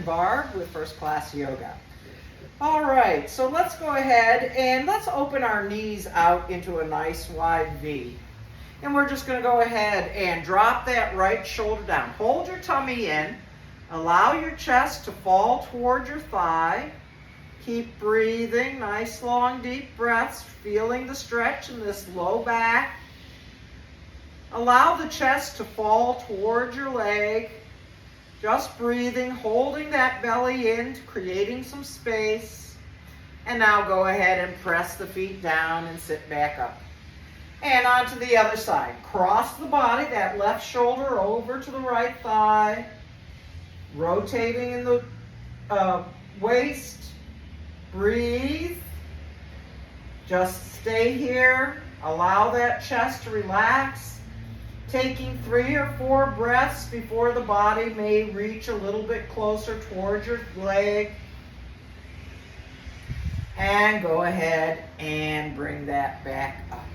Barb with First Class Yoga. All right, so let's go ahead and let's open our knees out into a nice wide V. And we're just going to go ahead and drop that right shoulder down. Hold your tummy in. Allow your chest to fall toward your thigh. Keep breathing, nice long deep breaths, feeling the stretch in this low back. Allow the chest to fall toward your leg. Just breathing, holding that belly in, creating some space. And now go ahead and press the feet down and sit back up. And onto the other side. Cross the body, that left shoulder over to the right thigh. Rotating in the waist. Breathe. Just stay here. Allow that chest to relax. Taking 3 or 4 breaths before the body may reach a little bit closer towards your leg. And go ahead and bring that back up.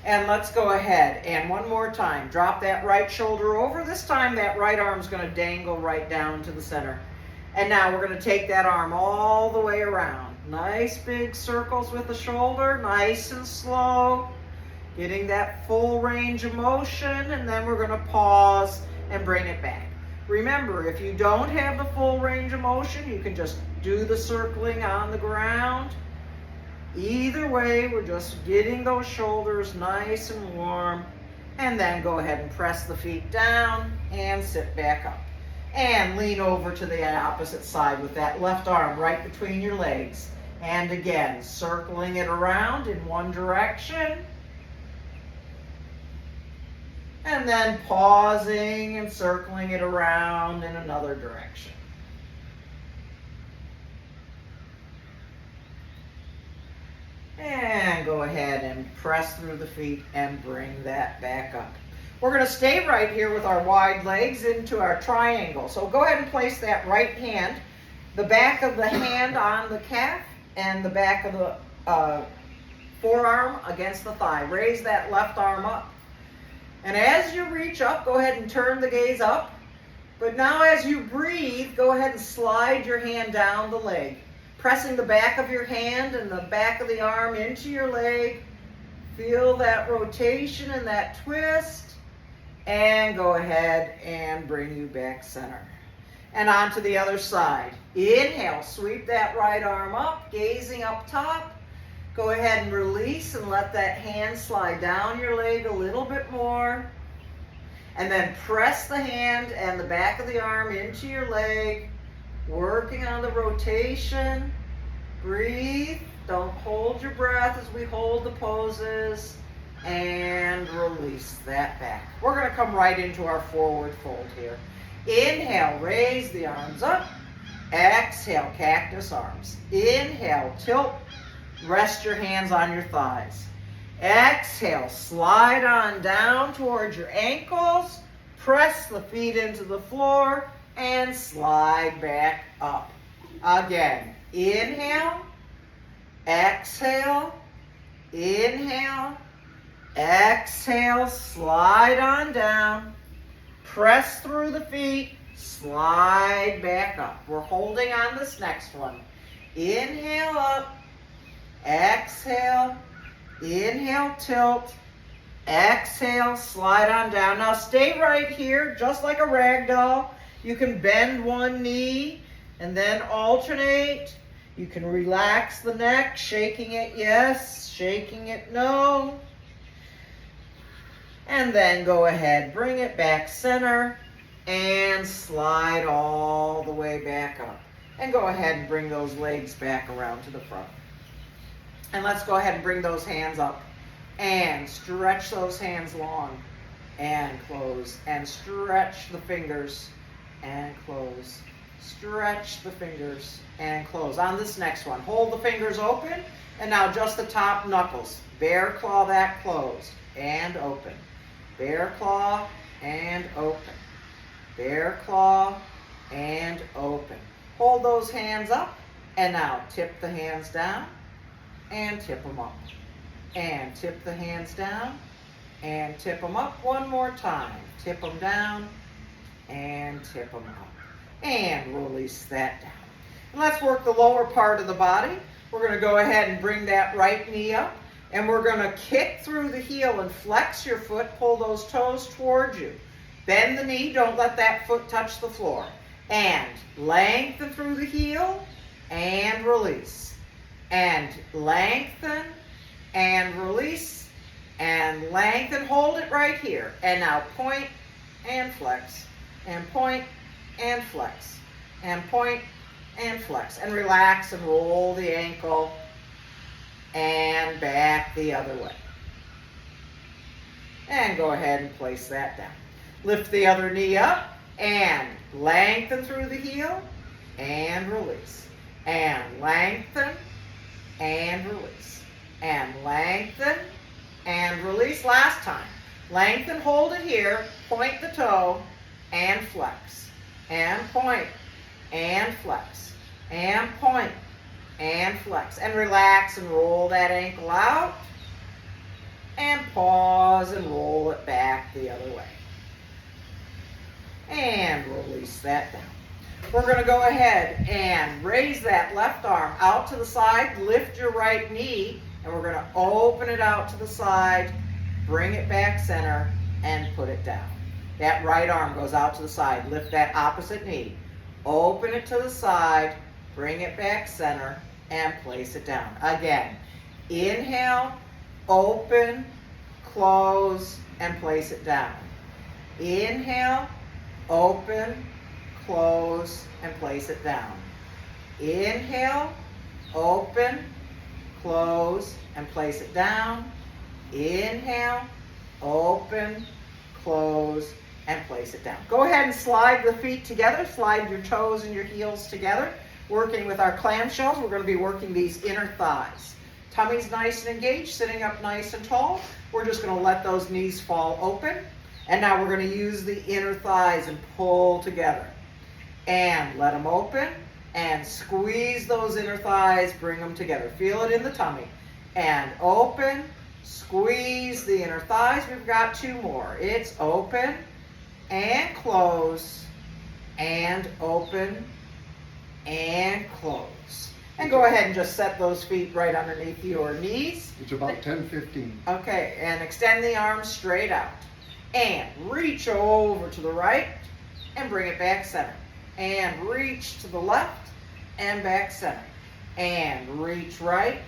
And let's go ahead and one more time. Drop that right shoulder over. This time that right arm is going to dangle right down to the center. And now we're going to take that arm all the way around. Nice big circles with the shoulder, nice and slow. Getting that full range of motion, and then we're going to pause and bring it back. Remember, if you don't have the full range of motion, you can just do the circling on the ground. Either way, we're just getting those shoulders nice and warm, and then go ahead and press the feet down and sit back up. And lean over to the opposite side with that left arm right between your legs. And again, circling it around in one direction. And then pausing and circling it around in another direction. And go ahead and press through the feet and bring that back up. We're going to stay right here with our wide legs into our triangle. So go ahead and place that right hand, the back of the hand on the calf, and the back of the forearm against the thigh. Raise that left arm up. And as you reach up, go ahead and turn the gaze up. But now as you breathe, go ahead and slide your hand down the leg. Pressing the back of your hand and the back of the arm into your leg. Feel that rotation and that twist. And go ahead and bring you back center. And on to the other side. Inhale, sweep that right arm up, gazing up top. Go ahead and release and let that hand slide down your leg a little bit more. And then press the hand and the back of the arm into your leg, working on the rotation. Breathe. Don't hold your breath as we hold the poses. And release that back. We're going to come right into our forward fold here. Inhale, raise the arms up. Exhale, cactus arms. Inhale, tilt. Rest your hands on your thighs. Exhale, slide on down towards your ankles. Press the feet into the floor and slide back up. Again, inhale, exhale, inhale, exhale, slide on down. Press through the feet, slide back up. We're holding on this next one. Inhale up. Exhale, inhale, tilt, exhale, slide on down. Now stay right here, just like a rag doll. You can bend one knee and then alternate. You can relax the neck, shaking it yes, shaking it no. And then go ahead, bring it back center and slide all the way back up. And go ahead and bring those legs back around to the front. And let's go ahead and bring those hands up and stretch those hands long and close and stretch the fingers and close. Stretch the fingers and close. On this next one, hold the fingers open and now just the top knuckles. Bear claw that closed and open. Bear claw and open. Bear claw and open. Hold those hands up and now tip the hands down. And tip them up. And tip the hands down. And tip them up one more time. Tip them down. And tip them up. and release that down. And let's work the lower part of the body. We're going to go ahead and bring that right knee up, and we're going to kick through the heel and flex your foot, pull those toes towards you. Bend the knee, don't let that foot touch the floor. And lengthen through the heel and release. And lengthen and release and lengthen. Hold it right here. And now point and flex and point and flex and point and flex. And relax and roll the ankle and back the other way. And go ahead and place that down. Lift the other knee up and lengthen through the heel and release. And lengthen and release. And lengthen and release. Last time. Lengthen, hold it here, point the toe and flex. And point and flex. And point and flex. And relax and roll that ankle out. And pause and roll it back the other way. And release that down. We're going to go ahead and raise that left arm out to the side, lift your right knee, and we're going to open it out to the side, bring it back center, and put it down. That right arm goes out to the side, lift that opposite knee, open it to the side, bring it back center, and place it down. Again, inhale, open, close, and place it down. Inhale, open, close, and place it down. Inhale, open, close, and place it down. Inhale, open, close, and place it down. Go ahead and slide the feet together. Slide your toes and your heels together. Working with our clamshells, we're going to be working these inner thighs. Tummy's nice and engaged, sitting up nice and tall. We're just going to let those knees fall open. And now we're going to use the inner thighs and pull together. And let them open and squeeze those inner thighs, bring them together. Feel it in the tummy. And open, squeeze the inner thighs. We've got two more. It's open and close and open and close. And go ahead and just set those feet right underneath your knees. It's about 10-15. Okay, and extend the arms straight out. And reach over to the right and bring it back center. And reach to the left and back center. And reach right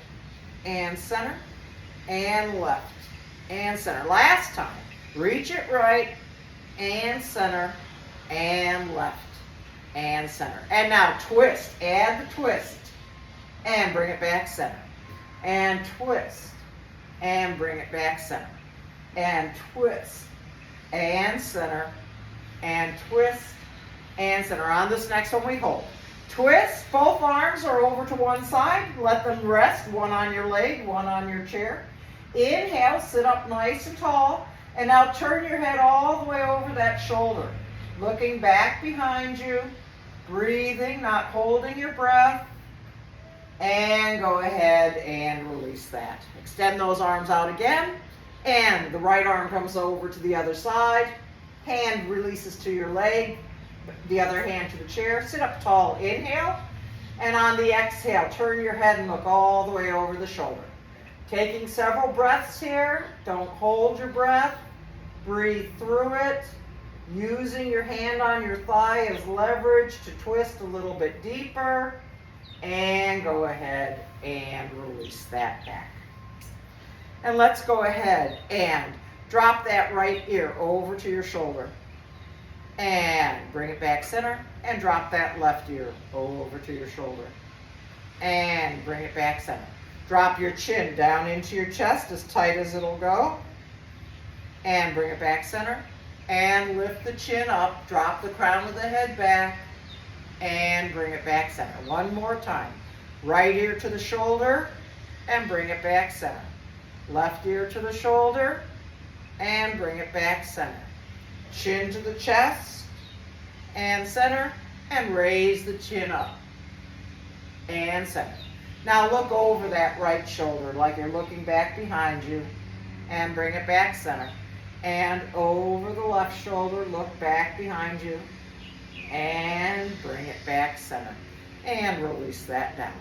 and center and left and center. Last time, reach it right and center and left and center. And now twist, add the twist and bring it back center. And twist and bring it back center. And twist and center, and twist, and center. On this next one we hold. Twist, both arms are over to one side. Let them rest, one on your leg, one on your chair. Inhale, sit up nice and tall, and now turn your head all the way over that shoulder. Looking back behind you, breathing, not holding your breath, and go ahead and release that. Extend those arms out again. And the right arm comes over to the other side. Hand releases to your leg. The other hand to the chair. Sit up tall. Inhale. And on the exhale, turn your head and look all the way over the shoulder. Taking several breaths here. Don't hold your breath. Breathe through it. Using your hand on your thigh as leverage to twist a little bit deeper. And go ahead and release that back. And let's go ahead and drop that right ear over to your shoulder. And bring it back center. And drop that left ear over to your shoulder. And bring it back center. Drop your chin down into your chest as tight as it'll go. And bring it back center. And lift the chin up. Drop the crown of the head back. And bring it back center. One more time. Right ear to the shoulder. And bring it back center. Left ear to the shoulder and bring it back center. Chin to the chest and center and raise the chin up and center. Now look over that right shoulder like you're looking back behind you and bring it back center. And over the left shoulder, look back behind you and bring it back center. And release that down.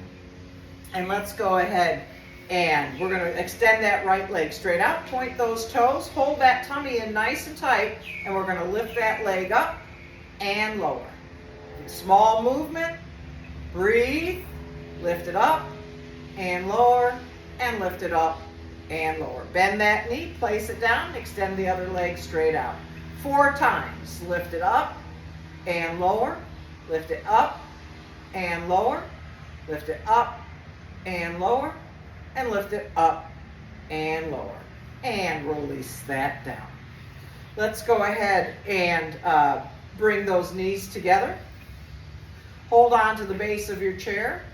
And let's go ahead and we're going to extend that right leg straight out, point those toes, hold that tummy in nice and tight, and we're going to lift that leg up and lower. Small movement, breathe, lift it up and lower, and lift it up and lower. Bend that knee, place it down, extend the other leg straight out. 4 times. Lift it up and lower, lift it up and lower, lift it up and lower, and lift it up and lower. And release that down. Let's go ahead and bring those knees together. Hold on to the base of your chair.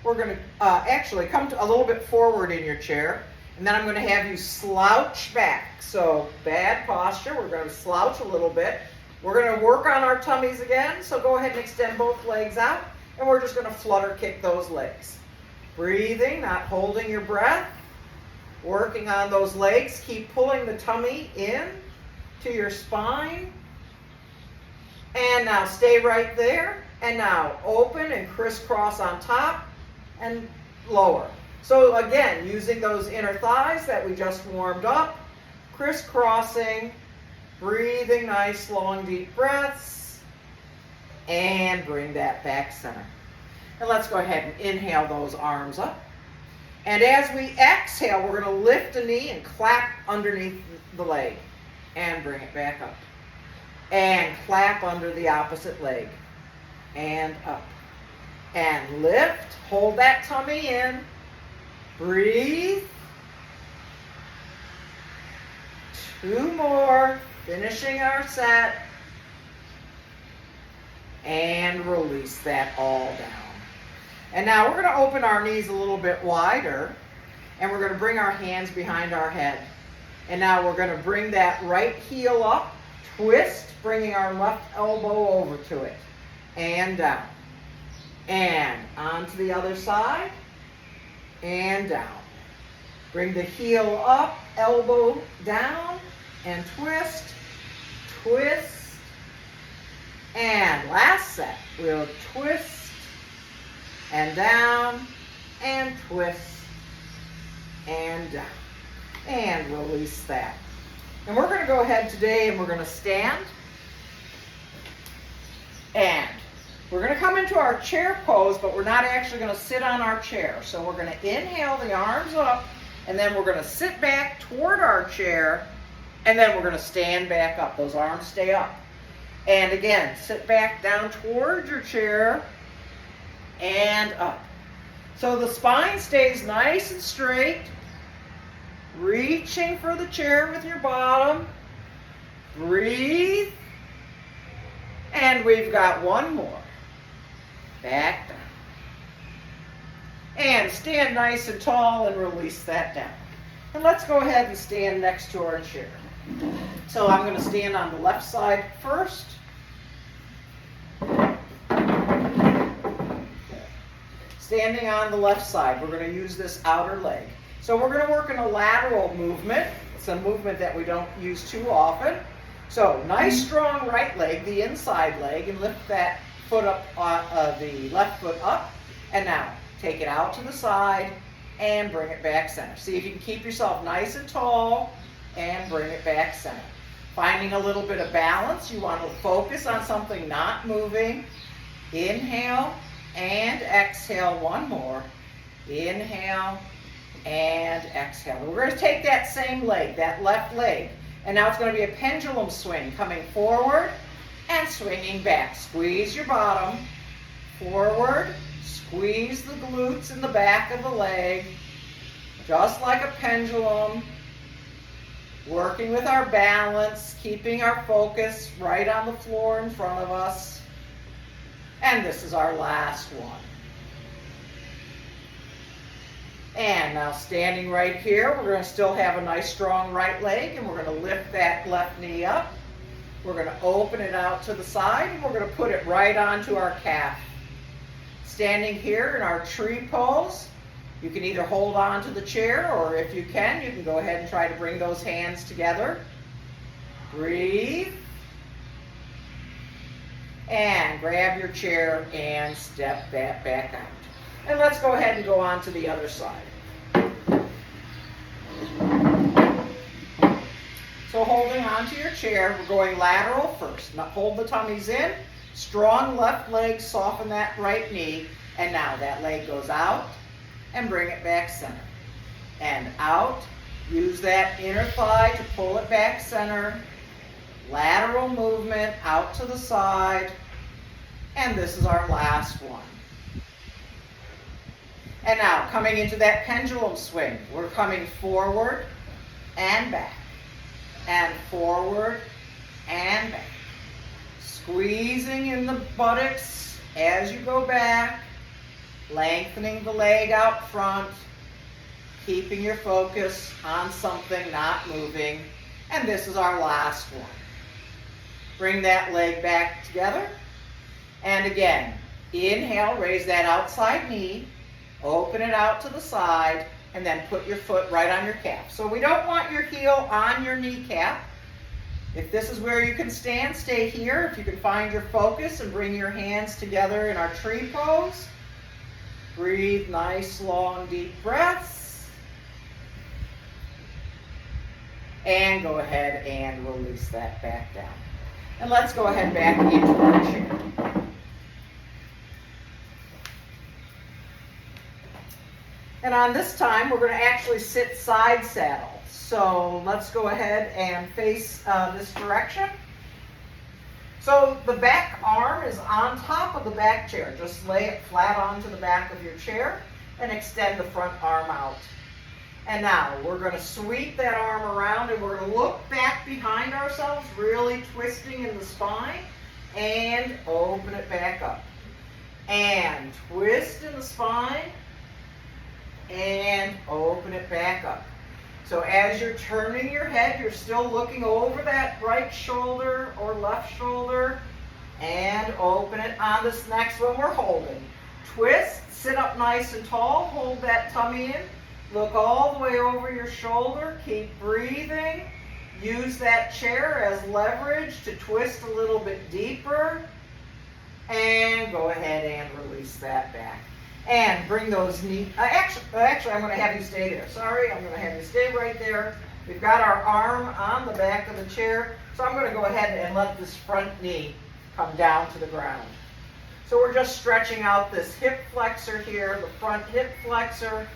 We're going to actually come a little bit forward in your chair, and then I'm going to have you slouch back. So bad posture. We're going to slouch a little bit. We're going to work on our tummies again, so go ahead and extend both legs out, and we're just going to flutter kick those legs. Breathing, not holding your breath. Working on those legs. Keep pulling the tummy in to your spine. And now stay right there. And now open and crisscross on top and lower. So again, using those inner thighs that we just warmed up, crisscrossing, breathing nice, long, deep breaths, and bring that back center. And let's go ahead and inhale those arms up. And as we exhale, we're going to lift a knee and clap underneath the leg and bring it back up. And clap under the opposite leg and up. And lift, hold that tummy in, breathe. 2 more, finishing our set. And release that all down. And now we're going to open our knees a little bit wider, and we're going to bring our hands behind our head. And now we're going to bring that right heel up, twist, bringing our left elbow over to it, and down. And onto the other side, and down. Bring the heel up, elbow down, and twist, twist. And last set, we'll twist, and down, and twist, and down, and release that. And we're going to go ahead today and we're going to stand, and we're going to come into our chair pose, but we're not actually going to sit on our chair. So we're going to inhale the arms up, and then we're going to sit back toward our chair, and then we're going to stand back up. Those arms stay up. And again, sit back down toward your chair, and up. So the spine stays nice and straight, reaching for the chair with your bottom. Breathe. And we've got 1 more. Back down. And stand nice and tall and release that down. And let's go ahead and stand next to our chair. So I'm going to stand on the left side first. Standing on the left side, we're going to use this outer leg. So we're going to work in a lateral movement. It's a movement that we don't use too often. So nice strong right leg, the inside leg, and lift that foot up, the left foot up. And now take it out to the side and bring it back center. See if you can keep yourself nice and tall and bring it back center. Finding a little bit of balance, you want to focus on something not moving. Inhale and exhale. 1 more. Inhale and exhale. We're going to take that same leg, that left leg, and now it's going to be a pendulum swing, coming forward and swinging back. Squeeze your bottom, forward, squeeze the glutes in the back of the leg, just like a pendulum, working with our balance, keeping our focus right on the floor in front of us. And this is our last one. And now standing right here, we're going to still have a nice strong right leg, and we're going to lift that left knee up. We're going to open it out to the side, and we're going to put it right onto our calf. Standing here in our tree pose, you can either hold on to the chair, or if you can go ahead and try to bring those hands together. Breathe. And grab your chair and step that back out. And let's go ahead and go on to the other side. So holding onto your chair, we're going lateral first. Now hold the tummies in, strong left leg, soften that right knee, and now that leg goes out and bring it back center. And out, use that inner thigh to pull it back center. Lateral movement out to the side, and this is our last one. And now coming into that pendulum swing, we're coming forward and back, and forward and back. Squeezing in the buttocks as you go back, lengthening the leg out front, keeping your focus on something, not moving. And this is our last one. Bring that leg back together. And again, inhale, raise that outside knee, open it out to the side, and then put your foot right on your calf. So we don't want your heel on your kneecap. If this is where you can stand, stay here. If you can find your focus and bring your hands together in our tree pose. Breathe nice, long, deep breaths. And go ahead and release that back down. And let's go ahead back into our chair. And on this time, we're going to actually sit side saddle. So let's go ahead and face this direction. So the back arm is on top of the back chair. Just lay it flat onto the back of your chair and extend the front arm out. And now we're going to sweep that arm around and we're going to look back behind ourselves, really twisting in the spine, and open it back up. And twist in the spine, and open it back up. So as you're turning your head, you're still looking over that right shoulder or left shoulder, and open it. On this next one, we're holding. Twist, sit up nice and tall, hold that tummy in. Look all the way over your shoulder, keep breathing. Use that chair as leverage to twist a little bit deeper. And go ahead and release that back. And bring those knees, actually I'm going to have you stay there. Sorry, I'm going to have you stay right there. We've got our arm on the back of the chair. So I'm going to go ahead and let this front knee come down to the ground. So we're just stretching out this hip flexor here, the front hip flexor.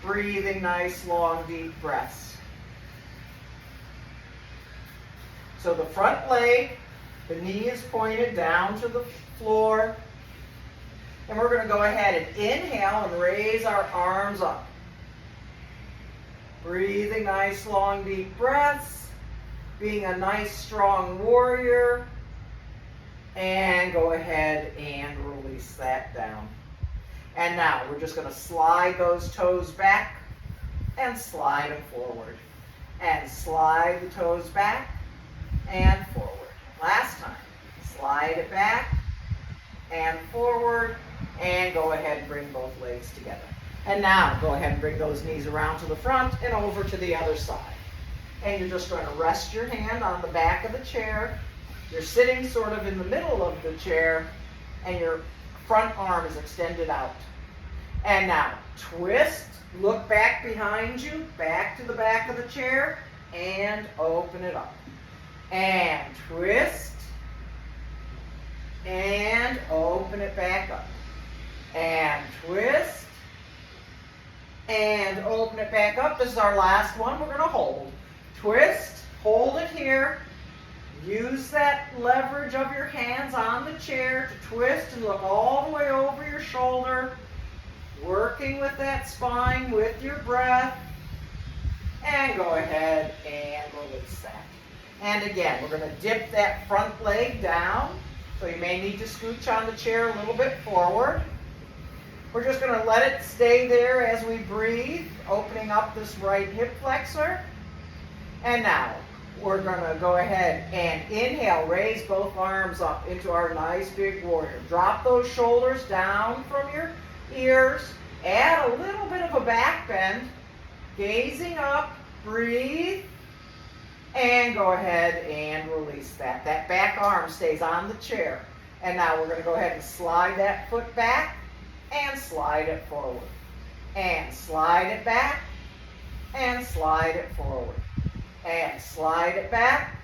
Breathing nice, long, deep breaths. So the front leg, the knee is pointed down to the floor. And we're going to go ahead and inhale and raise our arms up. Breathing nice, long, deep breaths. Being a nice, strong warrior. And go ahead and release that down. And now we're just going to slide those toes back and slide them forward. And slide the toes back and forward. Last time. Slide it back and forward. And go ahead and bring both legs together. And now go ahead and bring those knees around to the front and over to the other side. And you're just going to rest your hand on the back of the chair. You're sitting sort of in the middle of the chair and your front arm is extended out. And now twist, look back behind you, back to the back of the chair, and open it up. And twist, and open it back up. And twist, and open it back up. This is our last one. We're going to hold. Twist, hold it here. Use that leverage of your hands on the chair to twist and look all the way over your shoulder, working with that spine with your breath. And go ahead and release that. And again, we're going to dip that front leg down. So you may need to scooch on the chair a little bit forward. We're just going to let it stay there as we breathe, opening up this right hip flexor. And now we're going to go ahead and inhale, raise both arms up into our nice big warrior. Drop those shoulders down from your ears. Add a little bit of a back bend. Gazing up, breathe, and go ahead and release that. That back arm stays on the chair. And now we're going to go ahead and slide that foot back and slide it forward. And slide it back and slide it forward. And slide it back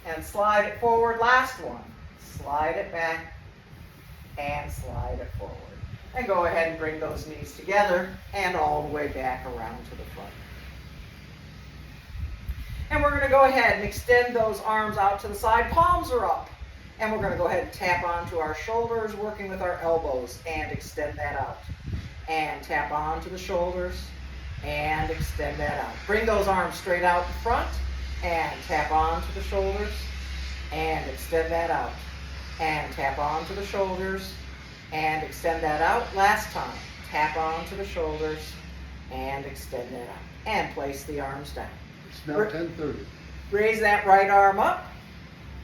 and slide it forward. Last one. Slide it back and slide it forward. And go ahead and bring those knees together and all the way back around to the front. And we're going to go ahead and extend those arms out to the side. Palms are up. And we're going to go ahead and tap onto our shoulders, working with our elbows, and extend that out. And tap onto the shoulders, and extend that out. Bring those arms straight out in front, and tap onto the shoulders, and extend that out. And tap onto the shoulders, and extend that out. Last time, tap onto the shoulders, and extend that out. And place the arms down. It's now 10:30. Raise that right arm up.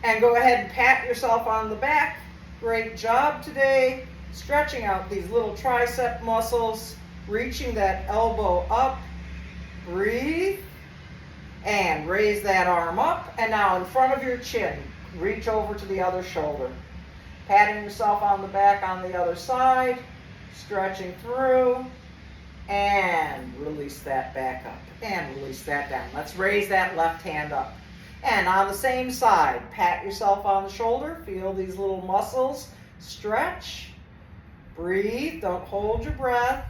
And go ahead and pat yourself on the back. Great job today. Stretching out these little tricep muscles. Reaching that elbow up. Breathe. And raise that arm up. And now in front of your chin, reach over to the other shoulder. Patting yourself on the back on the other side. Stretching through. And release that back up. And release that down. Let's raise that left hand up. And on the same side, pat yourself on the shoulder. Feel these little muscles stretch. Breathe. Don't hold your breath.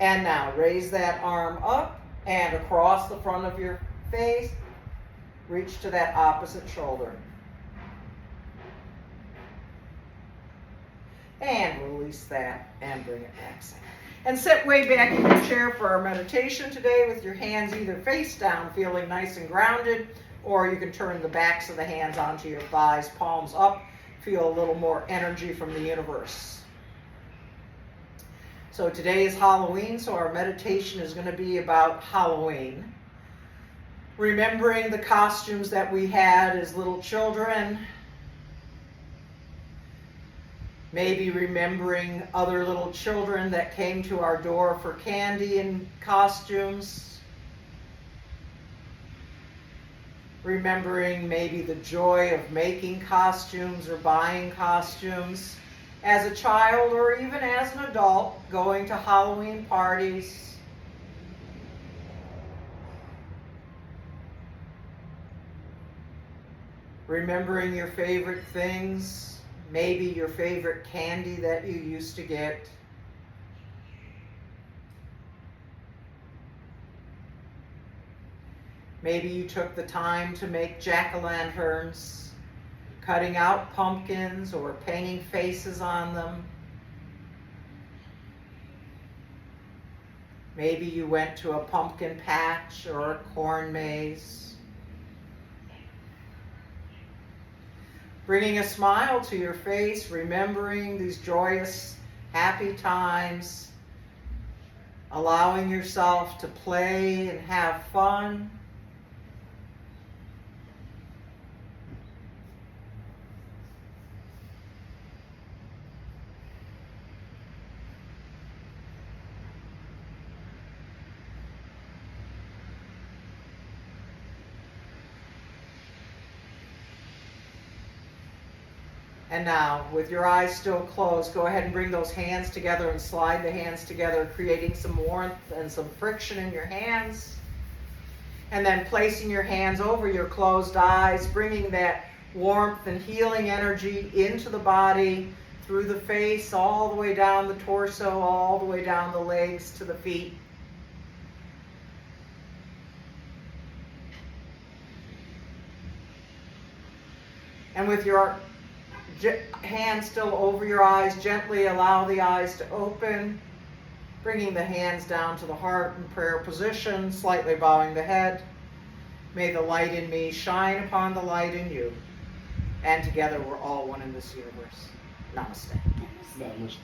And now raise that arm up and across the front of your face. Reach to that opposite shoulder. And release that and bring it back. And sit way back in your chair for our meditation today with your hands either face down, feeling nice and grounded, or you can turn the backs of the hands onto your thighs, palms up, feel a little more energy from the universe. So today is Halloween, so our meditation is going to be about Halloween. Remembering the costumes that we had as little children. Maybe remembering other little children that came to our door for candy and costumes. Remembering maybe the joy of making costumes or buying costumes as a child or even as an adult, going to Halloween parties. Remembering your favorite things. Maybe your favorite candy that you used to get. Maybe you took the time to make jack-o'-lanterns, cutting out pumpkins or painting faces on them. Maybe you went to a pumpkin patch or a corn maze. Bringing a smile to your face, remembering these joyous, happy times, allowing yourself to play and have fun. And now, with your eyes still closed, go ahead and bring those hands together and slide the hands together, creating some warmth and some friction in your hands. And then placing your hands over your closed eyes, bringing that warmth and healing energy into the body, through the face, all the way down the torso, all the way down the legs to the feet. And with your hands still over your eyes, gently allow the eyes to open, bringing the hands down to the heart in prayer position, slightly bowing the head. May the light in me shine upon the light in you. And together we're all one in this universe. Namaste. Namaste.